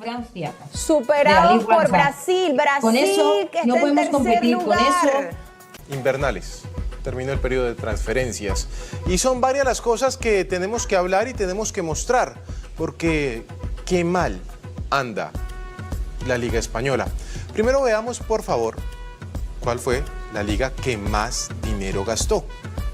Francia. Superados por Brasil. Con eso que no está en podemos competir lugar. con eso. Invernales. Terminó el periodo de transferencias. Y son varias las cosas que tenemos que hablar y tenemos que mostrar, porque qué mal anda la Liga Española. Primero veamos, por favor, cuál fue la liga que más dinero gastó,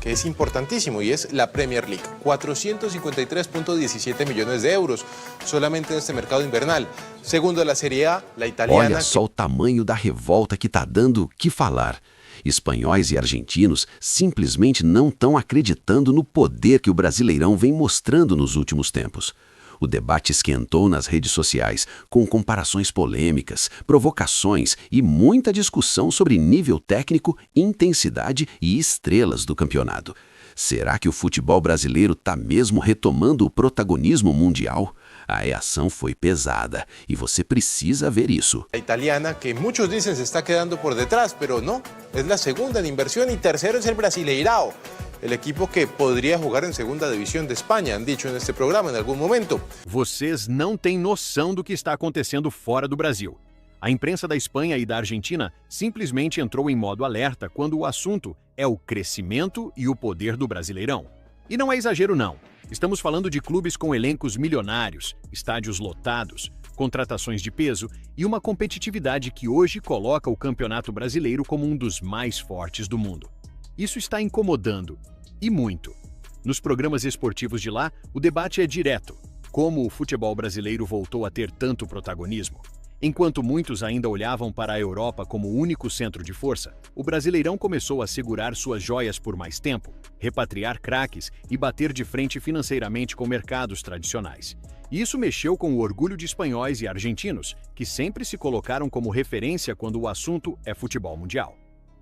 que es importantísimo, y es la Premier League. 453,17 millones de euros solamente en este mercado invernal. Segundo, la Serie A, la italiana. Olha só o tamanho da revolta que está dando o que falar. Espanhóis e argentinos simplesmente não estão acreditando no poder que o Brasileirão vem mostrando nos últimos tempos. O debate esquentou nas redes sociais, com comparações polêmicas, provocações e muita discussão sobre nível técnico, intensidade e estrelas do campeonato. Será que o futebol brasileiro está mesmo retomando o protagonismo mundial? A reação foi pesada e você precisa ver isso. La italiana, que muchos dicen se está quedando por detrás, pero no, es la segunda en inversión y tercero es el Brasileirao, el equipo que podría jugar en segunda división de España, han dicho en este programa en algún momento. Vocês não têm noção do que está acontecendo fora do Brasil. A imprensa da Espanha e da Argentina simplesmente entrou em modo alerta quando o assunto é o crescimento e o poder do Brasileirão. E não é exagero não. Estamos falando de clubes com elencos milionários, estádios lotados, contratações de peso e uma competitividade que hoje coloca o Campeonato Brasileiro como um dos mais fortes do mundo. Isso está incomodando, e muito. Nos programas esportivos de lá, o debate é direto. Como o futebol brasileiro voltou a ter tanto protagonismo? Enquanto muitos ainda olhavam para a Europa como o único centro de força, o Brasileirão começou a segurar suas joias por mais tempo, repatriar craques e bater de frente financeiramente com mercados tradicionais. E isso mexeu com o orgulho de espanhóis e argentinos, que sempre se colocaram como referência quando o assunto é futebol mundial.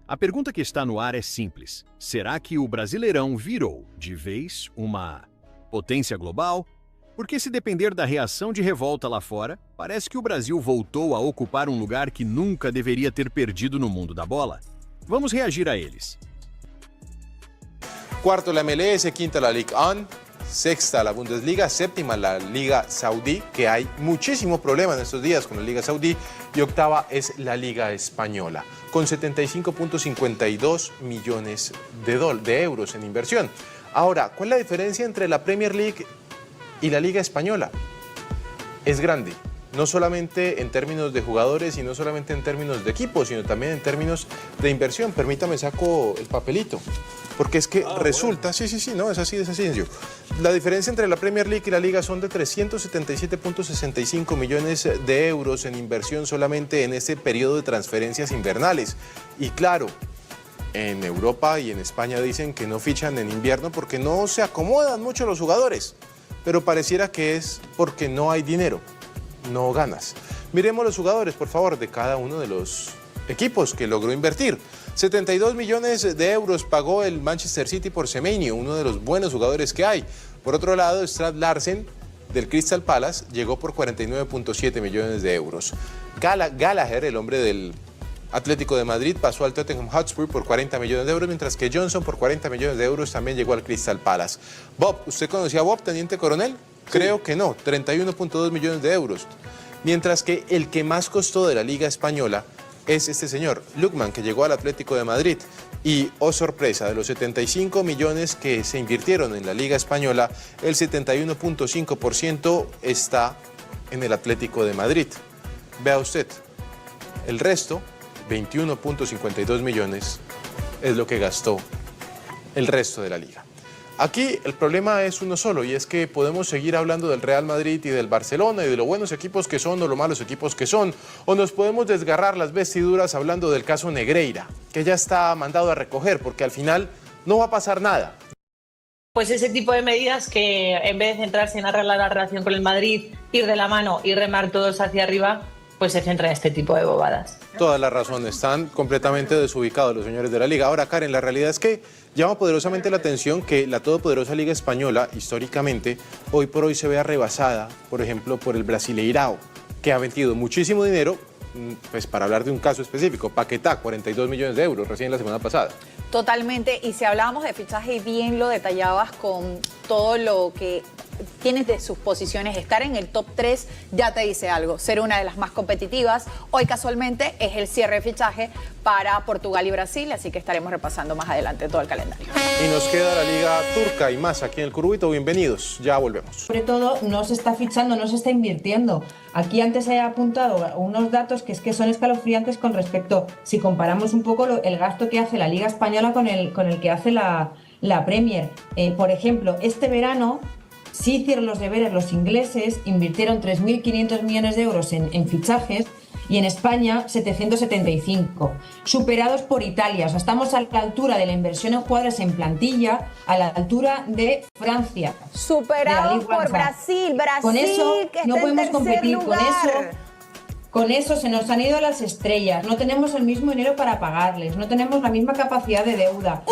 A pergunta que está no ar é simples. Será que o Brasileirão virou, de vez, uma potência global? Porque se depender da reação de revolta lá fora, parece que o Brasil voltou a ocupar um lugar que nunca deveria ter perdido no mundo da bola. Vamos reagir a eles. Cuarto la MLS, quinta la Ligue 1, sexta la Bundesliga, séptima la Liga Saudí, que hay muchísimo problema en estos días con la Liga Saudí, y octava es la Liga Española, con 75,52 millones de euros en inversión. Ahora, ¿cuál es la diferencia entre la Premier League y la Liga Española? Es grande, no solamente en términos de jugadores y no solamente en términos de equipos, sino también en términos de inversión. Permítame, saco el papelito, porque es que resulta, sí, no, es así de sencillo. La diferencia entre la Premier League y la Liga son de 377,65 millones de euros en inversión solamente en este periodo de transferencias invernales. Y claro, en Europa y en España dicen que no fichan en invierno porque no se acomodan mucho los jugadores. Pero pareciera que es porque no hay dinero, no ganas. Miremos los jugadores, por favor, de cada uno de los equipos que logró invertir. 72 millones de euros pagó el Manchester City por Semenyo, uno de los buenos jugadores que hay. Por otro lado, Strand Larsen del Crystal Palace llegó por 49,7 millones de euros. Gallagher, el hombre del Atlético de Madrid, pasó al Tottenham Hotspur por 40 millones de euros, mientras que Johnson por 40 millones de euros también llegó al Crystal Palace. Bob, ¿usted conocía a Bob, teniente coronel? Sí. Creo que no, 31,2 millones de euros. Mientras que el que más costó de la Liga Española es este señor, Lookman, que llegó al Atlético de Madrid. Y, oh sorpresa, de los 75 millones que se invirtieron en la Liga Española, el 71,5% está en el Atlético de Madrid. Vea usted, el resto, 21,52 millones, es lo que gastó el resto de la liga. Aquí el problema es uno solo, y es que podemos seguir hablando del Real Madrid y del Barcelona y de lo buenos equipos que son o lo malos equipos que son, o nos podemos desgarrar las vestiduras hablando del caso Negreira, que ya está mandado a recoger, porque al final no va a pasar nada. Pues ese tipo de medidas que en vez de centrarse en arreglar la relación con el Madrid, ir de la mano y remar todos hacia arriba, pues se centra en este tipo de bobadas. Toda la razón, están completamente desubicados los señores de la Liga. Ahora, Karen, la realidad es que llama poderosamente la atención que la todopoderosa Liga Española, históricamente, hoy por hoy se vea rebasada, por ejemplo, por el Brasileirao, que ha metido muchísimo dinero, pues para hablar de un caso específico, Paquetá, 42 millones de euros, recién la semana pasada. Totalmente, y si hablábamos de fichaje y bien lo detallabas con todo lo que tiene de sus posiciones. Estar en el top 3 ya te dice algo, ser una de las más competitivas. Hoy casualmente es el cierre de fichaje para Portugal y Brasil, así que estaremos repasando más adelante todo el calendario. Y nos queda la Liga Turca y más aquí en el Curbito. Bienvenidos, ya volvemos. Sobre todo, no se está fichando, no se está invirtiendo. Aquí antes he apuntado unos datos que son escalofriantes con respecto, si comparamos un poco el gasto que hace la Liga Española con el que hace la Premier. Por ejemplo, este verano sí hicieron los deberes los ingleses, invirtieron 3.500 millones de euros en fichajes, y en España 775, superados por Italia. O sea, estamos a la altura de la inversión en jugadores en plantilla, a la altura de Francia. Superados por Brasil, con eso que no está podemos en tercer competir, lugar. Con eso se nos han ido las estrellas, no tenemos el mismo dinero para pagarles, no tenemos la misma capacidad de deuda.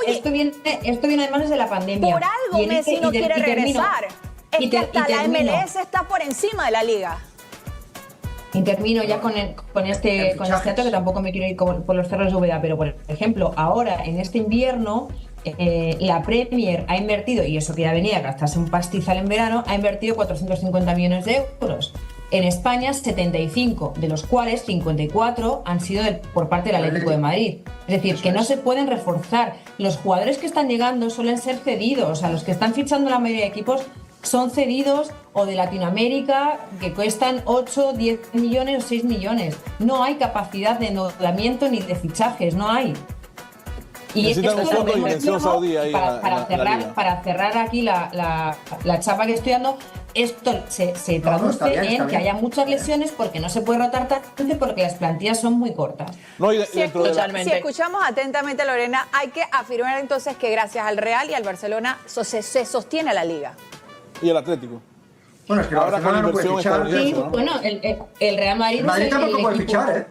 Esto viene además desde la pandemia. Por algo Messi no quiere regresar. Es que hasta la MLS está por encima de la liga. Y termino ya con este dato, que tampoco me quiero ir por los cerros de Úbeda, pero por ejemplo, ahora en este invierno la Premier ha invertido, y eso que ya venía a gastarse un pastizal en verano, ha invertido 450 millones de euros. En España 75, de los cuales 54 han sido por parte del Atlético de Madrid. Es decir, que no se pueden reforzar. Los jugadores que están llegando suelen ser cedidos, o sea, los que están fichando la mayoría de equipos son cedidos o de Latinoamérica, que cuestan 8, 10 millones o 6 millones. No hay capacidad de endeudamiento ni de fichajes, no hay. Y esto lo vemos para cerrar aquí la chapa que estoy dando. Esto se traduce en que haya muchas lesiones porque no se puede rotar tanto, porque las plantillas son muy cortas. Si escuchamos atentamente a Lorena, hay que afirmar entonces que gracias al Real y al Barcelona se sostiene la liga. Y el Atlético. Bueno, es que ahora con no puede fichar. Sí, bueno, el Real Madrid es tampoco puede fichar,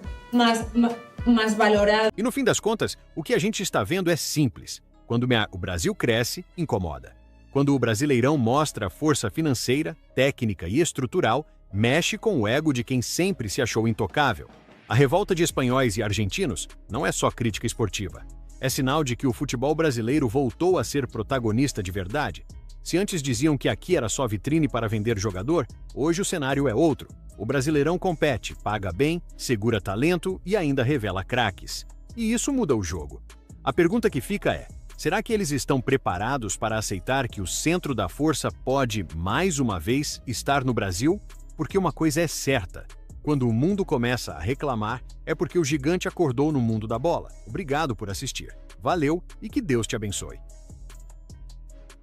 mais valorado. E no fim das contas, o que a gente está vendo é simples. Quando o Brasil cresce, incomoda. Quando o Brasileirão mostra força financeira, técnica e estrutural, mexe com o ego de quem sempre se achou intocável. A revolta de espanhóis e argentinos não é só crítica esportiva. É sinal de que o futebol brasileiro voltou a ser protagonista de verdade. Se antes diziam que aqui era só vitrine para vender jogador, hoje o cenário é outro. O Brasileirão compete, paga bem, segura talento e ainda revela craques. E isso muda o jogo. A pergunta que fica é: será que eles estão preparados para aceitar que o centro da força pode, mais uma vez, estar no Brasil? Porque uma coisa é certa: quando o mundo começa a reclamar, é porque o gigante acordou no mundo da bola. Obrigado por assistir. Valeu e que Deus te abençoe.